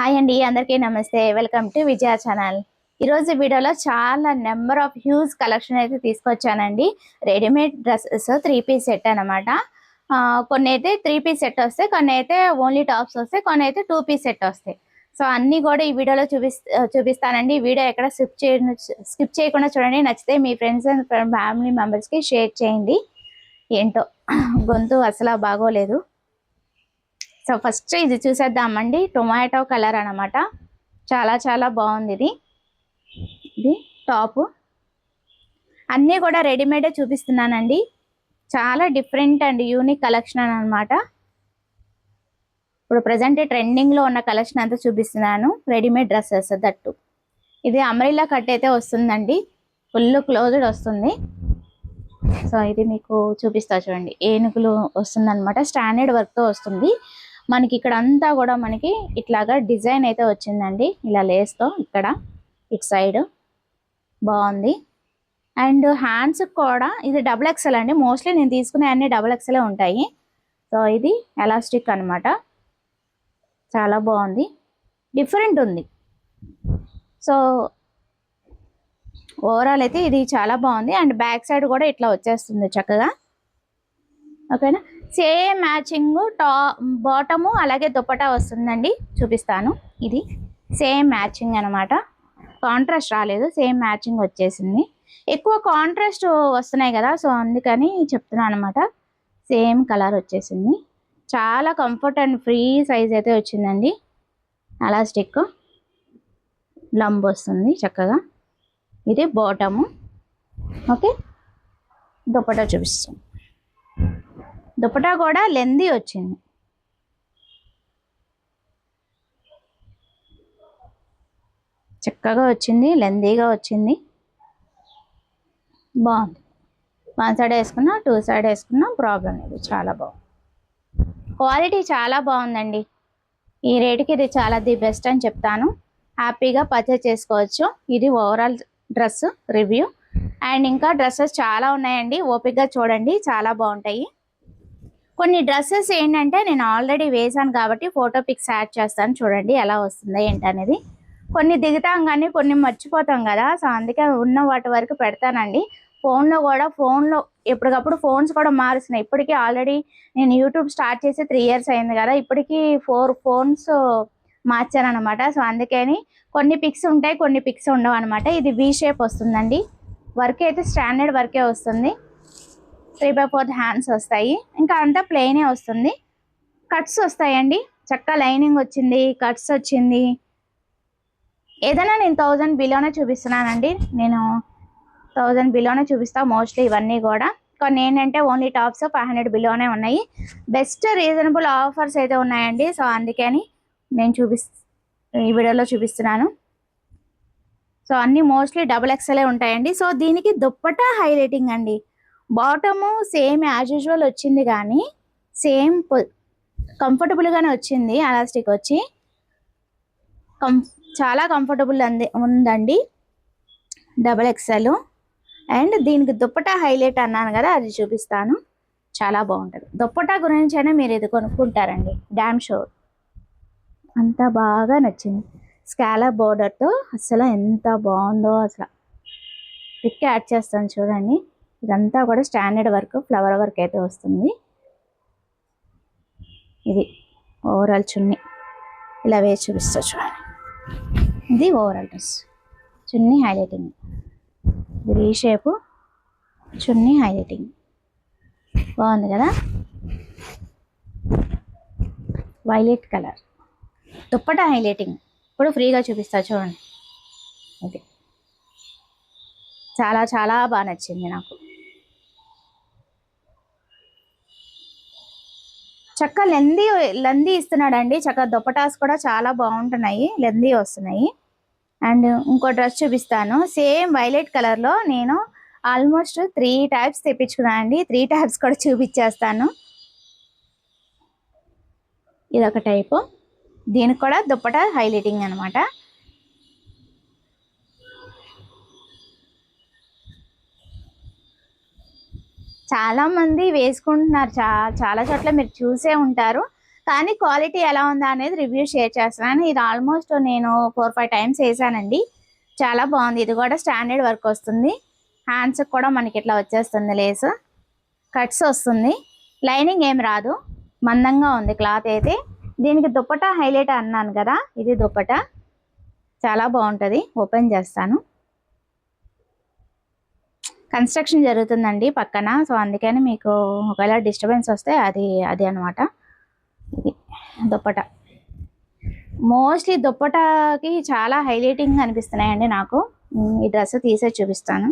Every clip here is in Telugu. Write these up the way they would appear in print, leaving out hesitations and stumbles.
హాయ్ అండి, అందరికీ నమస్తే. Welcome to Vijaya channel. ఈరోజు వీడియోలో చాలా నెంబర్ ఆఫ్ హ్యూజ్ కలెక్షన్ అయితే తీసుకొచ్చానండి. రెడీమేడ్ డ్రెస్సెస్ 3 పీస్ సెట్ అనమాట. కొన్ని అయితే 3 పీస్ సెట్ వస్తాయి, కొన్ని అయితే ఓన్లీ టాప్స్ వస్తాయి, కొన్ని అయితే 2 పీస్ సెట్ వస్తాయి. సో అన్నీ కూడా ఈ వీడియోలో చూపిస్తానండి. వీడియో ఎక్కడ స్కిప్ చేయకుండా చూడండి. నచ్చితే మీ ఫ్రెండ్స్ అండ్ ఫ్యామిలీ మెంబర్స్కి షేర్ చేయండి. ఏంటో గొంతు అసలు బాగోలేదు. సో ఫస్ట్ ఇది చూసేద్దామండి. టొమాటో కలర్ అనమాట. చాలా చాలా బాగుంది. ఇది టాప్. అన్నీ కూడా రెడీమేడే చూపిస్తున్నానండి. చాలా డిఫరెంట్ అండ్ యూనిక్ కలెక్షన్ అనమాట. ఇప్పుడు ప్రజెంట్ ట్రెండింగ్లో ఉన్న కలెక్షన్ అంతా చూపిస్తున్నాను. Readymade dresses that. ఇది అమ్రిల్లా కట్ అయితే వస్తుందండి. ఫుల్ క్లోజ్డ్ వస్తుంది. సో ఇది మీకు చూపిస్తా చూడండి. ఏనుగులు వస్తుందన్నమాట. స్టాండర్డ్ వర్క్తో వస్తుంది. మనకి ఇక్కడ అంతా కూడా మనకి ఇట్లాగా డిజైన్ అయితే వచ్చిందండి. ఇలా లేస్తో ఇక్కడ ఇటు సైడ్ బాగుంది. అండ్ హ్యాండ్స్ కూడా ఇది XXL అండి. మోస్ట్లీ నేను తీసుకునే అన్ని XXL ఉంటాయి. సో ఇది ఎలాస్టిక్ అనమాట. చాలా బాగుంది, డిఫరెంట్ ఉంది. సో ఓవరాల్ అయితే ఇది చాలా బాగుంది. అండ్ బ్యాక్ సైడ్ కూడా ఇట్లా వచ్చేస్తుంది చక్కగా. ఓకేనా. సేమ్ మ్యాచింగ్ బాటము అలాగే దుపట్టా వస్తుందండి. చూపిస్తాను. ఇది సేమ్ మ్యాచింగ్ అనమాట. కాంట్రాస్ట్ రాలేదు, సేమ్ మ్యాచింగ్ వచ్చేసింది. ఎక్కువ కాంట్రాస్ట్ వస్తున్నాయి కదా, సో అందుకని చెప్తున్నాను అనమాట. సేమ్ కలర్ వచ్చేసింది. చాలా కంఫర్ట్ అండ్ ఫ్రీ సైజ్ అయితే వచ్చిందండి. ఎలాస్టిక్ లంబ్ వస్తుంది చక్కగా. ఇది బాటము. ఓకే. దుపట్టా చూపిస్తాను. దుపట్టా కూడా లెందీ వచ్చింది. చక్కగా వచ్చింది, లెందీగా వచ్చింది. బాగుంది. 1 సైడ్ వేసుకున్నా 2 సైడ్ వేసుకున్నా ప్రాబ్లం లేదు. చాలా బాగుంది. క్వాలిటీ చాలా బాగుందండి. ఈ రేటుకి ఇది చాలా ది బెస్ట్ అని చెప్తాను. హ్యాపీగా పర్చేస్ చేసుకోవచ్చు. ఇది ఓవరాల్ డ్రెస్ రివ్యూ. అండ్ ఇంకా డ్రెస్సెస్ చాలా ఉన్నాయండి. ఓపికగా చూడండి, చాలా బాగుంటాయి. కొన్ని డ్రెస్సెస్ ఏంటంటే నేను ఆల్రెడీ వేసాను కాబట్టి ఫోటో పిక్స్ యాడ్ చేస్తాను. చూడండి ఎలా వస్తుందో ఏంటనేది. కొన్ని దిగుతాం కానీ కొన్ని మర్చిపోతాం కదా, సో అందుకే ఉన్న వాటి వరకు పెడతానండి. ఫోన్లో ఎప్పటికప్పుడు ఫోన్స్ కూడా మారుస్తున్నాయి. ఇప్పటికీ ఆల్రెడీ నేను యూట్యూబ్ స్టార్ట్ చేసి 3 ఇయర్స్ అయింది కదా, ఇప్పటికీ 4 ఫోన్స్ మార్చాను అనమాట. సో అందుకని కొన్ని పిక్స్ ఉంటాయి, కొన్ని పిక్స్ ఉండవు అనమాట. ఇది V షేప్ వస్తుందండి. వర్క్ అయితే స్టాండర్డ్ వర్కే వస్తుంది. 3/4 హ్యాండ్స్ వస్తాయి. ఇంకా అంతా ప్లెయినే వస్తుంది. కట్స్ వస్తాయండి. చక్కగా లైనింగ్ వచ్చింది, కట్స్ వచ్చింది. ఏదైనా నేను 1000 బిలోనే చూపిస్తున్నానండి. నేను 1000 బిలోనే చూపిస్తా మోస్ట్లీ ఇవన్నీ కూడా. కొన్ని ఏంటంటే ఓన్లీ టాప్స్ 500 బిలోనే ఉన్నాయి. బెస్ట్ రీజనబుల్ ఆఫర్స్ అయితే ఉన్నాయండి. సో అందుకని నేను ఈ వీడియోలో చూపిస్తున్నాను. సో అన్నీ మోస్ట్లీ XXL ఉంటాయండి. సో దీనికి దుప్పటా హైలైటింగ్ అండి. బాటము సేమ్ యాజ్ యూజువల్ వచ్చింది, కానీ సేమ్ కంఫర్టబుల్గానే వచ్చింది. ఎలాస్టిక్ వచ్చి చాలా కంఫర్టబుల్ ఉందండి. XXL. అండ్ దీనికి దుప్పటా హైలైట్ అన్నాను కదా, అది చూపిస్తాను. చాలా బాగుంటుంది. దుప్పటా గురించి అయినా మీరు ఇది కొనుక్కుంటారండి, డామ్ షూర్. అంత బాగా నచ్చింది. స్కాలప్ బోర్డర్తో అసలు ఎంత బాగుందో. అసలు పిక్ యాడ్ చేస్తాను చూడండి. ఇదంతా కూడా స్టాండర్డ్ వర్క్, ఫ్లవర్ వర్క్ అయితే వస్తుంది. ఇది ఓవరాల్ చున్నీ. ఇలా వేసి చూపిస్తా చూడండి. ఇది ఓవరాల్ డ్రెస్. చున్నీ హైలైటింగ్. ఇది V షేపు, చున్నీ హైలైటింగ్. బాగుంది కదా. Violet colour dupatta highlighting. ఇప్పుడు ఫ్రీగా చూపిస్తా చూడండి. ఇది చాలా చాలా బాగా నచ్చింది నాకు. చక్క లెందీ ఇస్తున్నాడండి. చక్క దుపటాస్ కూడా చాలా బాగుంటున్నాయి, లెందీ వస్తున్నాయి. అండ్ ఇంకో డ్రెస్ చూపిస్తాను. సేమ్ వైలెట్ కలర్లో నేను ఆల్మోస్ట్ 3 టైప్స్ తెప్పించుకున్నాను అండి. 3 టైప్స్ కూడా చూపించేస్తాను. ఇదొక టైపు. దీనికి కూడా దుపటా హైలైటింగ్ అనమాట. చాలా మంది వేసుకుంటున్నారు. చాలా చోట్ల మీరు చూసే ఉంటారు. కానీ క్వాలిటీ ఎలా ఉందా అనేది రివ్యూ షేర్ చేస్తున్నాను. ఇది ఆల్మోస్ట్ నేను 4-5 టైమ్స్ వేసానండి. చాలా బాగుంది. ఇది కూడా స్టాండర్డ్ వర్క్ వస్తుంది. హ్యాండ్స్ కూడా మనకి ఇట్లా వచ్చేస్తుంది, లేస్ కట్స్ వస్తుంది. లైనింగ్ ఏం రాదు, మందంగా ఉంది క్లాత్ అయితే. దీనికి దుప్పటా హైలైట్ అన్నాను కదా, ఇది దుప్పటా చాలా బాగుంటుంది. ఓపెన్ చేస్తాను. కన్స్ట్రక్షన్ జరుగుతుందండి పక్కన, సో అందుకని మీకు ఒకవేళ డిస్టర్బెన్స్ వస్తే అది అనమాట. ఇది దుప్పటా. మోస్ట్లీ దుప్పటాకి చాలా హైలైటింగ్ అనిపిస్తున్నాయండి నాకు. ఈ డ్రెస్ తీసే చూపిస్తాను.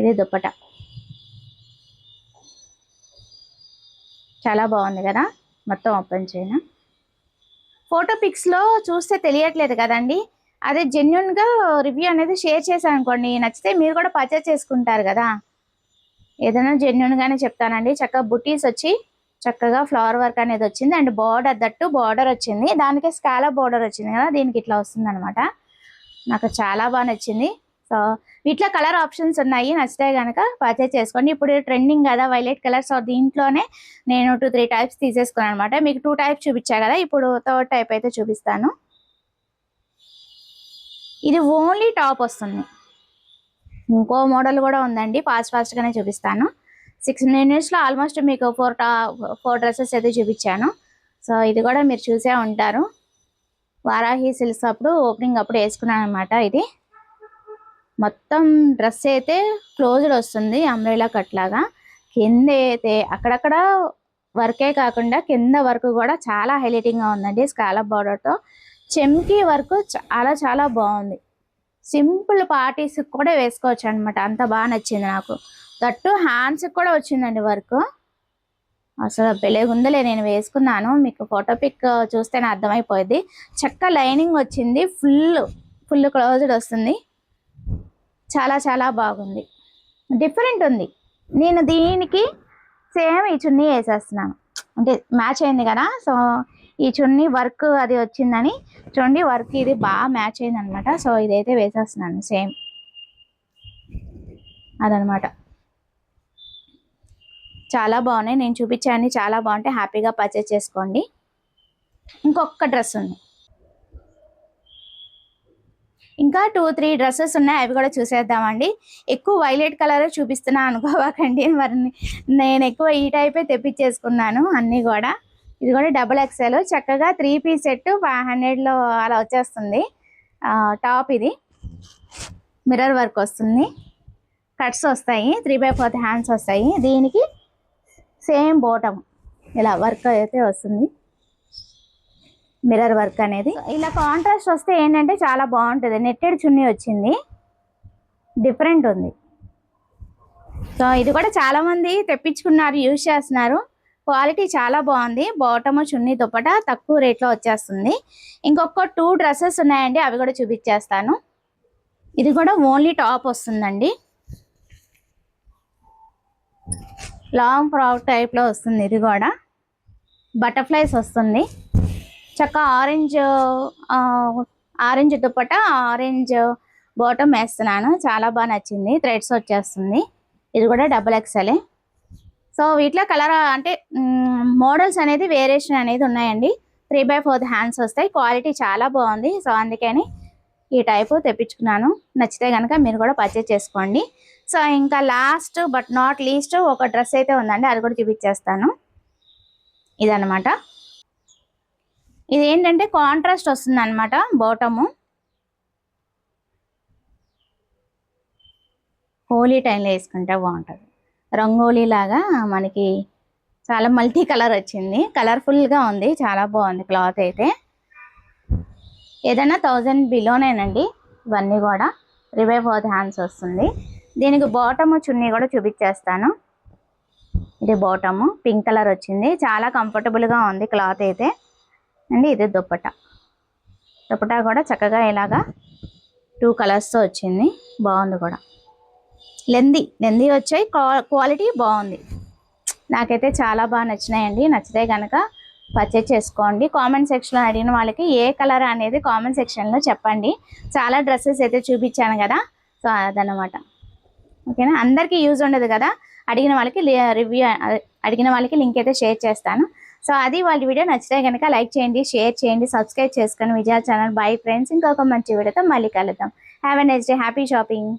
ఇది దుప్పటా, చాలా బాగుంది కదా. మొత్తం ఓపెన్ చేయను. ఫోటో పిక్స్లో చూస్తే తెలియట్లేదు కదండి, అదే జెన్యున్గా రివ్యూ అనేది షేర్ చేశాను అనుకోండి, నచ్చితే మీరు కూడా పర్చేస్ చేసుకుంటారు కదా. ఏదైనా జెన్యున్గానే చెప్తానండి. చక్కగా బుటీస్ వచ్చి చక్కగా ఫ్లవర్ వర్క్ అనేది వచ్చింది. అండ్ బార్డర్, దట్టు బార్డర్ వచ్చింది. దానికే స్కాలప్ బార్డర్ వచ్చింది కదా, దీనికి ఇట్లా వస్తుంది అనమాట. నాకు చాలా బాగా నచ్చింది. సో వీటిలో కలర్ ఆప్షన్స్ ఉన్నాయి, నచ్చితే కనుక పర్చేస్ చేసుకోండి. ఇప్పుడు ట్రెండింగ్ కదా వైలెట్ కలర్, సో దీంట్లోనే నేను 2-3 టైప్స్ తీసేసుకున్నాను అనమాట. మీకు 2 టైప్స్ చూపించా కదా, ఇప్పుడు 3rd టైప్ అయితే చూపిస్తాను. ఇది ఓన్లీ టాప్ వస్తుంది. ఇంకో మోడల్ కూడా ఉందండి, ఫాస్ట్గానే చూపిస్తాను. 6 minutesలో ఆల్మోస్ట్ మీకు 4 డ్రెస్సెస్ అయితే చూపించాను. సో ఇది కూడా మీరు చూసే ఉంటారు. వారాహి సిల్క్స్ అప్పుడు ఓపెనింగ్ అప్పుడు వేసుకున్నాను అనమాట. ఇది మొత్తం డ్రెస్ అయితే క్లోజ్డ్ వస్తుంది, అంబ్రెలా కట్ లాగా. కింద అయితే అక్కడక్కడ వర్కే కాకుండా కింద వర్క్ కూడా చాలా హైలైటింగ్గా ఉందండి. స్కాలప్ బార్డర్తో చెమ్కీ వర్క్ చాలా బాగుంది. సింపుల్ పార్టీస్కి కూడా వేసుకోవచ్చు అనమాట, అంత బాగా నచ్చింది నాకు. దట్టు హ్యాండ్స్కి కూడా వచ్చిందండి వర్క్. అసలు బెలేగుందలే, నేను వేసుకున్నాను. మీకు ఫోటో పిక్ చూస్తేనే అర్థమైపోయింది. చక్క లైనింగ్ వచ్చింది, ఫుల్ క్లోజ్డ్ వస్తుంది. చాలా బాగుంది, డిఫరెంట్ ఉంది. నేను దీనికి సేమ్ ఈ చున్నీ వేసేస్తున్నాను, అంటే మ్యాచ్ అయింది కదా. సో ఈ చున్నీ వర్క్ అది వచ్చిందని చూడండి, వర్క్ ఇది బాగా మ్యాచ్ అయింది అనమాట. సో ఇదైతే వేసేస్తున్నాను సేమ్ అదనమాట. చాలా బాగున్నాయి, నేను చూపించాను. చాలా బాగుంటాయి, హ్యాపీగా పర్చేస్ చేసుకోండి. ఇంకొక డ్రెస్ ఉంది, ఇంకా 2-3 డ్రెస్సెస్ ఉన్నాయి, అవి కూడా చూసేద్దామండి. ఎక్కువ వైలెట్ కలర్ చూపిస్తున్నా అనుకోవాకండి, మరి నేను ఎక్కువ ఈ టైపే తెప్పించేసుకున్నాను అన్నీ కూడా. ఇది కూడా XXL, చక్కగా 3 పీస్ సెట్ 500లో అలా వచ్చేస్తుంది. టాప్ ఇది మిర్రర్ వర్క్ వస్తుంది, కట్స్ వస్తాయి, 3/4 హ్యాండ్స్ వస్తాయి. దీనికి సేమ్ బాటమ్ ఇలా వర్క్ అయితే వస్తుంది, మిర్రర్ వర్క్ అనేది. ఇలా కాంట్రాస్ట్ వస్తే ఏంటంటే చాలా బాగుంటుంది. నెట్టెడ్ చున్నీ వచ్చింది, డిఫరెంట్ ఉంది. సో ఇది కూడా చాలామంది తెప్పించుకున్నారు, యూజ్ చేస్తున్నారు. క్వాలిటీ చాలా బాగుంది. బాటమ్ చున్నీ దుప్పట తక్కువ రేట్లో వచ్చేస్తుంది. ఇంకొక 2 డ్రెస్సెస్ ఉన్నాయండి, అవి కూడా చూపించేస్తాను. ఇది కూడా ఓన్లీ టాప్ వస్తుందండి, లాంగ్ ఫ్రాక్ టైప్లో వస్తుంది. ఇది కూడా బటర్ఫ్లైస్ వస్తుంది. చక్క ఆరెంజ్ దుప్పట, ఆరెంజ్ బాటమ్ వేస్తున్నాను. చాలా బాగా నచ్చింది, థ్రెడ్స్ వచ్చేస్తుంది. ఇది కూడా XXL. సో వీటిలో కలర్ అంటే మోడల్స్ అనేది వేరియేషన్ అనేది ఉన్నాయండి. 3/4 హ్యాండ్స్ వస్తాయి, క్వాలిటీ చాలా బాగుంది. సో అందుకని ఈ టైపు తెప్పించుకున్నాను. నచ్చితే కనుక మీరు కూడా పర్చేస్ చేసుకోండి. సో ఇంకా లాస్ట్ బట్ నాట్ లీస్ట్ ఒక డ్రెస్ అయితే ఉందండి, అది కూడా చూపించేస్తాను. ఇదన్నమాట. ఇది ఏంటంటే కాంట్రాస్ట్ వస్తుంది అనమాట, బాటము. హోలీ టైంలో వేసుకుంటే బాగుంటుంది. రంగోలీ లాగా మనకి చాలా మల్టీ కలర్ వచ్చింది, కలర్ఫుల్గా ఉంది, చాలా బాగుంది క్లాత్ అయితే. ఏదైనా 1000 బిలోనేనండి ఇవన్నీ కూడా. 3/4 హ్యాండ్స్ వస్తుంది. దీనికి బాటము చున్నీ కూడా చూపించేస్తాను. ఇది బాటము పింక్ కలర్ వచ్చింది, చాలా కంఫర్టబుల్గా ఉంది క్లాత్ అయితే అండి. ఇది దుప్పట కూడా చక్కగా ఇలాగా 2 కలర్స్తో వచ్చింది, బాగుంది కూడా. లెందీ వచ్చాయి, క్వాలిటీ బాగుంది. నాకైతే చాలా బాగా నచ్చినాయండి. నచ్చితే కనుక పర్చేస్ చేసుకోండి. కామెంట్ సెక్షన్లో అడిగిన వాళ్ళకి ఏ కలర్ అనేది కామెంట్ సెక్షన్లో చెప్పండి. చాలా డ్రెస్సెస్ అయితే చూపించాను కదా, సో అదనమాట. ఓకేనా, అందరికీ యూజ్ ఉండదు కదా. అడిగిన వాళ్ళకి లింక్ అయితే షేర్ చేస్తాను. సో అది వాళ్ళ వీడియో నచ్చితే కనుక లైక్ చేయండి, షేర్ చేయండి, సబ్స్క్రైబ్ చేసుకొని విజయ ఛానల్. బై ఫ్రెండ్స్, ఇంకొక మంచి వీడియోతో మళ్ళీ కలుద్దాం. Have a nice day, happy shopping.